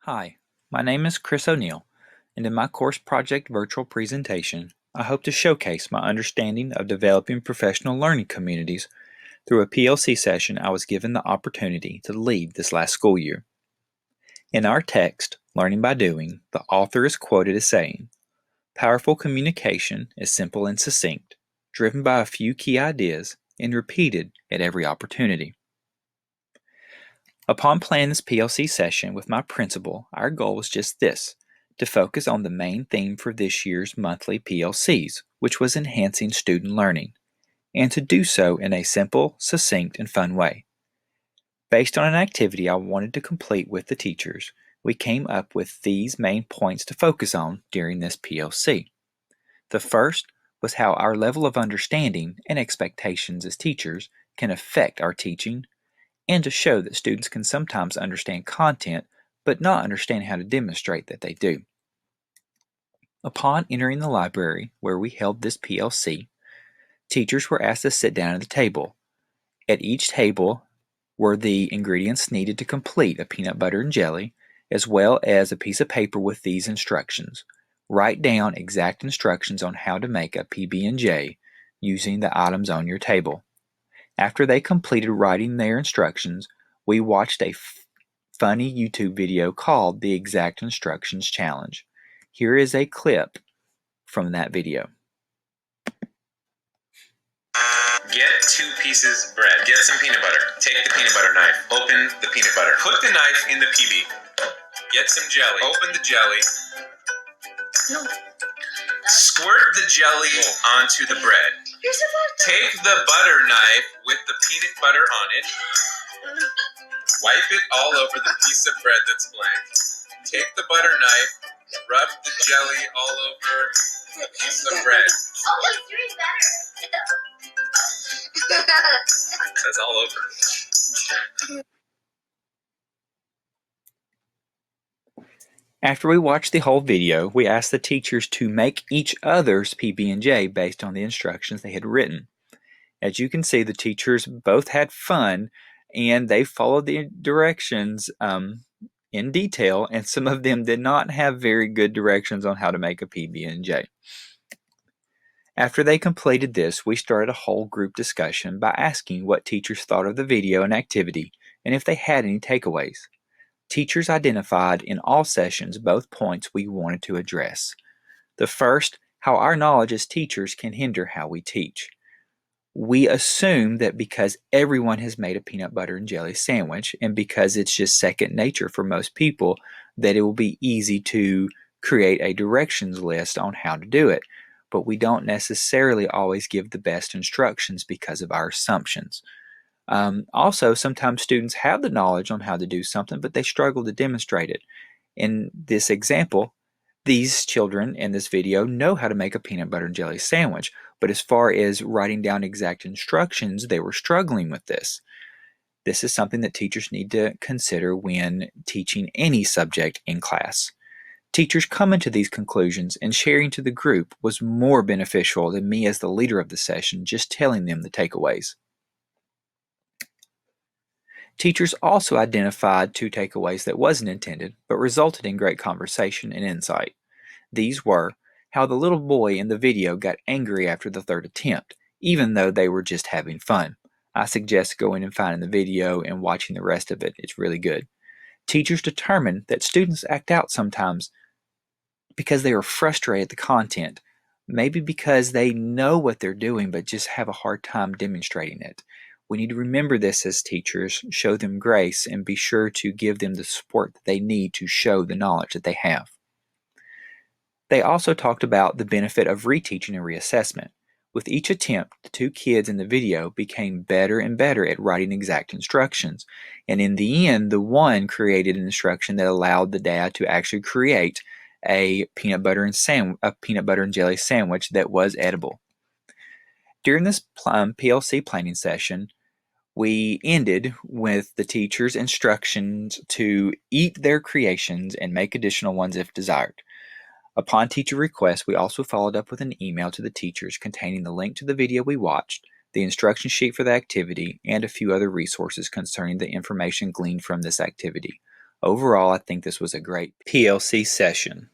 Hi, my name is Chris O'Neill, and in my course project virtual presentation, I hope to showcase my understanding of developing professional learning communities through a PLC session I was given the opportunity to lead this last school year. In our text, Learning by Doing, the author is quoted as saying, "Powerful communication is simple and succinct, driven by a few key ideas, and repeated at every opportunity." Upon planning this PLC session with my principal, our goal was just this, to focus on the main theme for this year's monthly PLCs, which was enhancing student learning, and to do so in a simple, succinct, and fun way. Based on an activity I wanted to complete with the teachers, we came up with these main points to focus on during this PLC. The first was how our level of understanding and expectations as teachers can affect our teaching, and to show that students can sometimes understand content but not understand how to demonstrate that they do. Upon entering the library where we held this PLC, teachers were asked to sit down at the table. At each table were the ingredients needed to complete a peanut butter and jelly, as well as a piece of paper with these instructions. Write down exact instructions on how to make a PB&J using the items on your table. After they completed writing their instructions, we watched a funny YouTube video called the Exact Instructions Challenge. Here is a clip from that video. Get 2 pieces of bread. Get some peanut butter. Take the peanut butter knife. Open the peanut butter. Put the knife in the PB. Get some jelly. Open the jelly. No. Squirt the jelly onto the bread. Take the butter knife with the peanut butter on it. Wipe it all over the piece of bread that's blank. Take the butter knife. Rub the jelly all over the piece of bread. That's all over. After we watched the whole video, we asked the teachers to make each other's PB&J based on the instructions they had written. As you can see, the teachers both had fun and they followed the directions in detail, and some of them did not have very good directions on how to make a PB&J. After they completed this, we started a whole group discussion by asking what teachers thought of the video and activity and if they had any takeaways. Teachers identified in all sessions both points we wanted to address. The first, how our knowledge as teachers can hinder how we teach. We assume that because everyone has made a peanut butter and jelly sandwich, and because it's just second nature for most people, that it will be easy to create a directions list on how to do it. But we don't necessarily always give the best instructions because of our assumptions. Also, sometimes students have the knowledge on how to do something, but they struggle to demonstrate it. In this example, these children in this video know how to make a peanut butter and jelly sandwich, but as far as writing down exact instructions, they were struggling with this. This is something that teachers need to consider when teaching any subject in class. Teachers coming to these conclusions and sharing to the group was more beneficial than me as the leader of the session just telling them the takeaways. Teachers also identified 2 takeaways that wasn't intended, but resulted in great conversation and insight. These were how the little boy in the video got angry after the 3rd attempt, even though they were just having fun. I suggest going and finding the video and watching the rest of it. It's really good. Teachers determined that students act out sometimes because they are frustrated at the content, maybe because they know what they're doing but just have a hard time demonstrating it. We need to remember this as teachers, show them grace, and be sure to give them the support that they need to show the knowledge that they have. They also talked about the benefit of reteaching and reassessment. With each attempt, the 2 kids in the video became better and better at writing exact instructions, and in the end, the one created an instruction that allowed the dad to actually create a peanut butter and jelly sandwich that was edible. During this PLC planning session, we ended with the teachers' instructions to eat their creations and make additional ones if desired. Upon teacher request, we also followed up with an email to the teachers containing the link to the video we watched, the instruction sheet for the activity, and a few other resources concerning the information gleaned from this activity. Overall, I think this was a great PLC session.